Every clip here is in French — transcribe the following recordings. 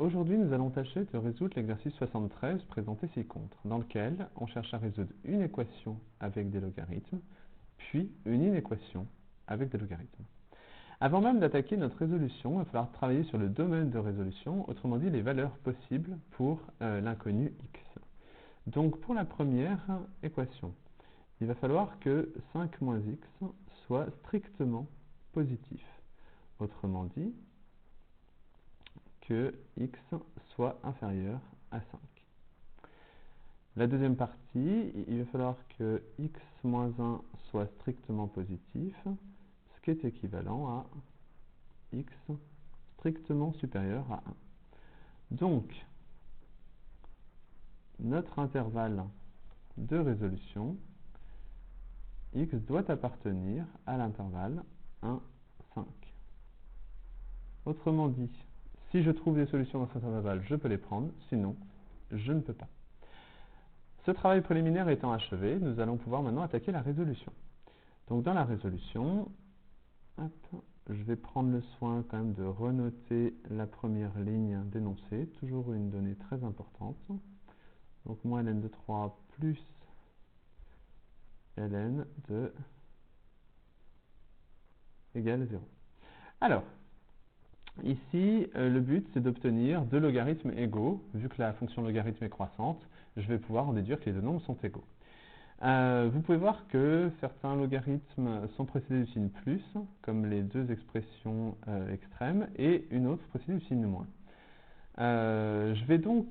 Aujourd'hui, nous allons tâcher de résoudre l'exercice 73 présenté ci-contre, dans lequel on cherche à résoudre une équation avec des logarithmes, puis une inéquation avec des logarithmes. Avant même d'attaquer notre résolution, il va falloir travailler sur le domaine de résolution, autrement dit les valeurs possibles pour l'inconnu x. Donc pour la première équation, il va falloir que 5 moins x soit strictement positif. Autrement dit, que x soit inférieur à 5. La deuxième partie, il va falloir que x moins 1 soit strictement positif, ce qui est équivalent à x strictement supérieur à 1. Donc, notre intervalle de résolution, x doit appartenir à l'intervalle 1, 5. Autrement dit, si je trouve des solutions dans cet intervalle, je peux les prendre, sinon, je ne peux pas. Ce travail préliminaire étant achevé, nous allons pouvoir maintenant attaquer la résolution. Donc dans la résolution, je vais prendre le soin quand même de renoter la première ligne d'énoncé, toujours une donnée très importante. Donc moins ln de 3 plus ln de égale 0. Alors, ici, le but, c'est d'obtenir deux logarithmes égaux. Vu que la fonction logarithme est croissante, je vais pouvoir en déduire que les deux nombres sont égaux. Vous pouvez voir que certains logarithmes sont précédés du signe plus, comme les deux expressions extrêmes, et une autre précédée du signe moins. Je vais donc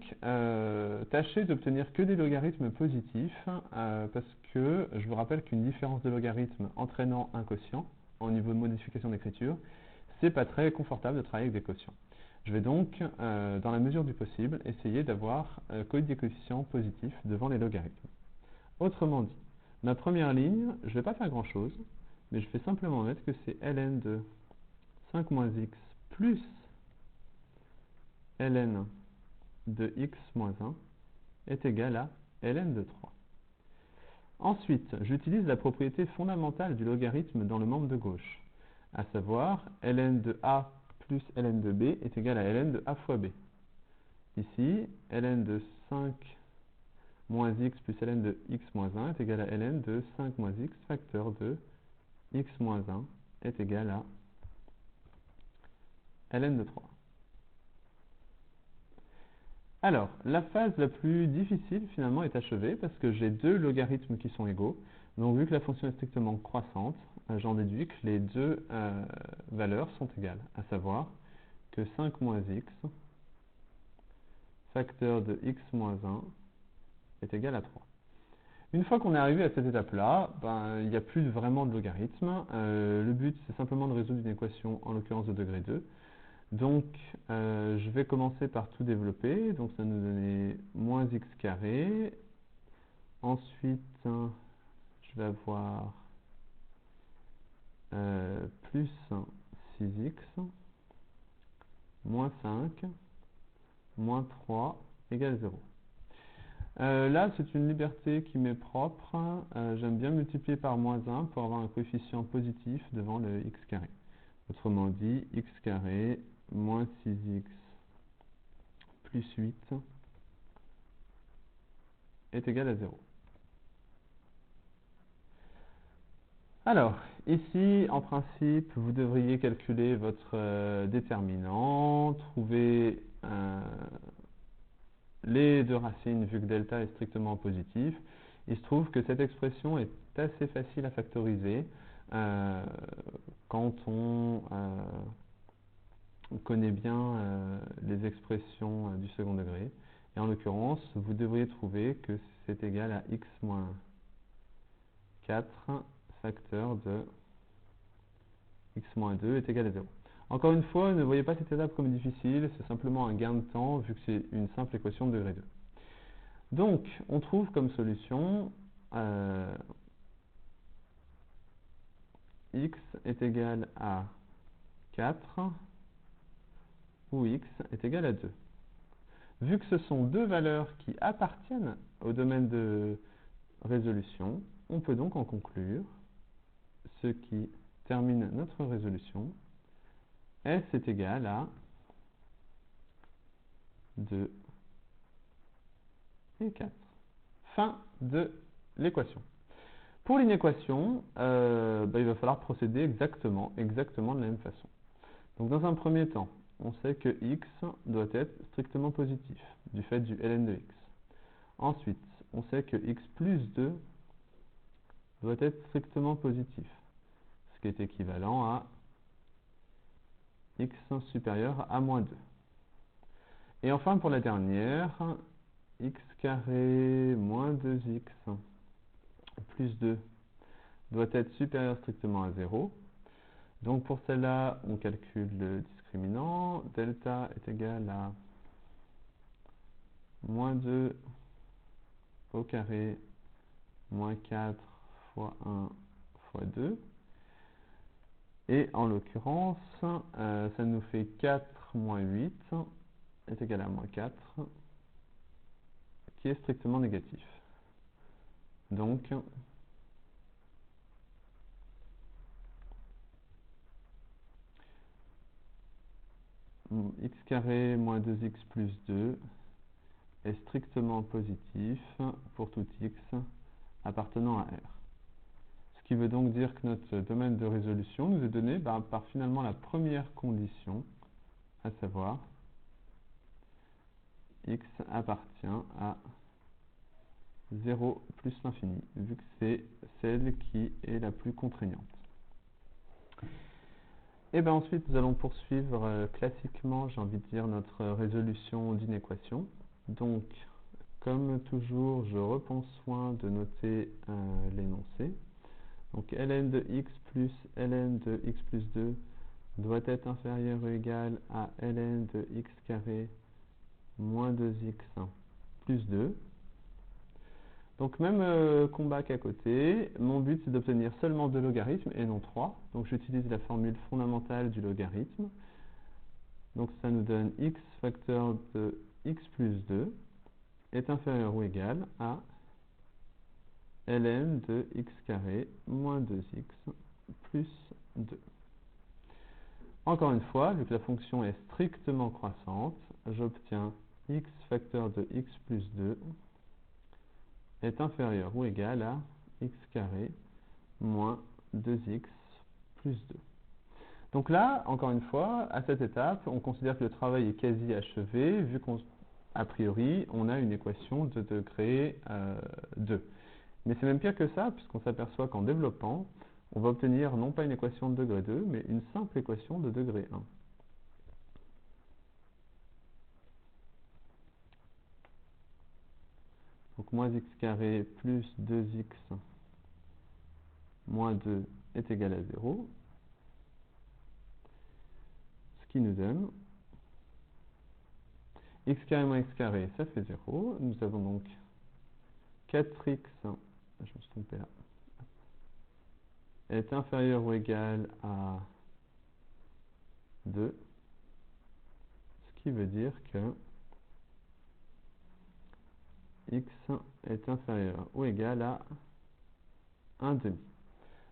tâcher d'obtenir que des logarithmes positifs, parce que je vous rappelle qu'une différence de logarithme entraînant un quotient, au niveau de modification d'écriture, c'est pas très confortable de travailler avec des quotients. Je vais donc, dans la mesure du possible, essayer d'avoir des coefficients positifs devant les logarithmes. Autrement dit, ma première ligne, je ne vais pas faire grand chose, mais je vais simplement mettre que c'est ln de 5 moins x plus ln de x moins 1 est égal à ln de 3. Ensuite, j'utilise la propriété fondamentale du logarithme dans le membre de gauche, à savoir ln de a plus ln de b est égal à ln de a fois b. Ici, ln de 5 moins x plus ln de x moins 1 est égal à ln de 5 moins x facteur de x moins 1 est égal à ln de 3. Alors, la phase la plus difficile finalement est achevée parce que j'ai deux logarithmes qui sont égaux. Donc vu que la fonction est strictement croissante, j'en déduis que les deux valeurs sont égales, à savoir que 5 moins x facteur de x moins 1 est égal à 3. Une fois qu'on est arrivé à cette étape-là, il n'y a plus vraiment de logarithme. Le but, c'est simplement de résoudre une équation, en l'occurrence de degré 2. Donc, je vais commencer par tout développer. Donc, ça va nous donner moins x carré. Ensuite, je vais avoir plus 6x, moins 5, moins 3 égale 0. Là, c'est une liberté qui m'est propre. J'aime bien multiplier par moins 1 pour avoir un coefficient positif devant le x carré. Autrement dit, x carré moins 6x plus 8 est égal à 0. Alors, ici, en principe, vous devriez calculer votre déterminant, trouver les deux racines vu que delta est strictement positif. Il se trouve que cette expression est assez facile à factoriser quand on connaît bien les expressions du second degré. Et en l'occurrence, vous devriez trouver que c'est égal à x moins 4 facteur de x moins 2 est égal à 0. Encore une fois, ne voyez pas cette étape comme difficile, c'est simplement un gain de temps vu que c'est une simple équation de degré 2. Donc, on trouve comme solution x est égal à 4 où x est égal à 2. Vu que ce sont deux valeurs qui appartiennent au domaine de résolution, on peut donc en conclure, ce qui termine notre résolution, S est égal à 2 et 4. Fin de l'équation. Pour l'inéquation, il va falloir procéder exactement de la même façon. Donc dans un premier temps, on sait que x doit être strictement positif, du fait du ln de x. Ensuite, on sait que x plus 2 doit être strictement positif, ce qui est équivalent à x supérieur à moins 2. Et enfin, pour la dernière, x carré moins 2x plus 2 doit être supérieur strictement à 0. Donc pour celle-là, on calcule le discriminant. Delta est égal à moins 2 au carré moins 4 fois 1 fois 2. Et en l'occurrence, ça nous fait 4 moins 8 est égal à moins 4, qui est strictement négatif. Donc, x carré moins 2x plus 2 est strictement positif pour tout x appartenant à R. Ce qui veut donc dire que notre domaine de résolution nous est donné par finalement la première condition, à savoir x appartient à 0 plus l'infini, vu que c'est celle qui est la plus contraignante. Et bien ensuite, nous allons poursuivre classiquement, j'ai envie de dire, notre résolution d'une équation. Donc, comme toujours, je reprends soin de noter l'énoncé. Donc, ln de x plus ln de x plus 2 doit être inférieur ou égal à ln de x carré moins 2x plus 2. Donc même combat qu'à côté, mon but c'est d'obtenir seulement 2 logarithmes et non 3. Donc j'utilise la formule fondamentale du logarithme. Donc ça nous donne x facteur de x plus 2 est inférieur ou égal à ln de x carré moins 2x plus 2. Encore une fois, vu que la fonction est strictement croissante, j'obtiens x facteur de x plus 2 est inférieur ou égal à x carré moins 2x plus 2. Donc là, encore une fois, à cette étape, on considère que le travail est quasi achevé, vu qu'a priori, on a une équation de degré 2. Mais c'est même pire que ça, puisqu'on s'aperçoit qu'en développant, on va obtenir non pas une équation de degré 2, mais une simple équation de degré 1. Donc moins x carré plus 2x moins 2 est égal à 0. Ce qui nous donne x carré moins x carré, ça fait 0. Nous avons donc 4x, je me suis trompé là, est inférieur ou égal à 2. Ce qui veut dire que x est inférieur ou égal à 1 demi.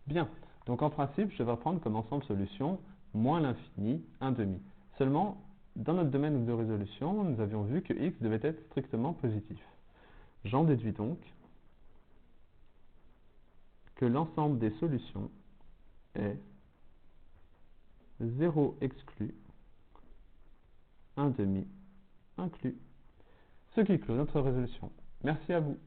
Bien, donc en principe, je vais prendre comme ensemble solution moins l'infini, 1 demi. Seulement, dans notre domaine de résolution, nous avions vu que x devait être strictement positif. J'en déduis donc que l'ensemble des solutions est 0 exclu, 1 demi inclus. Ce qui clôt notre résolution. Merci à vous.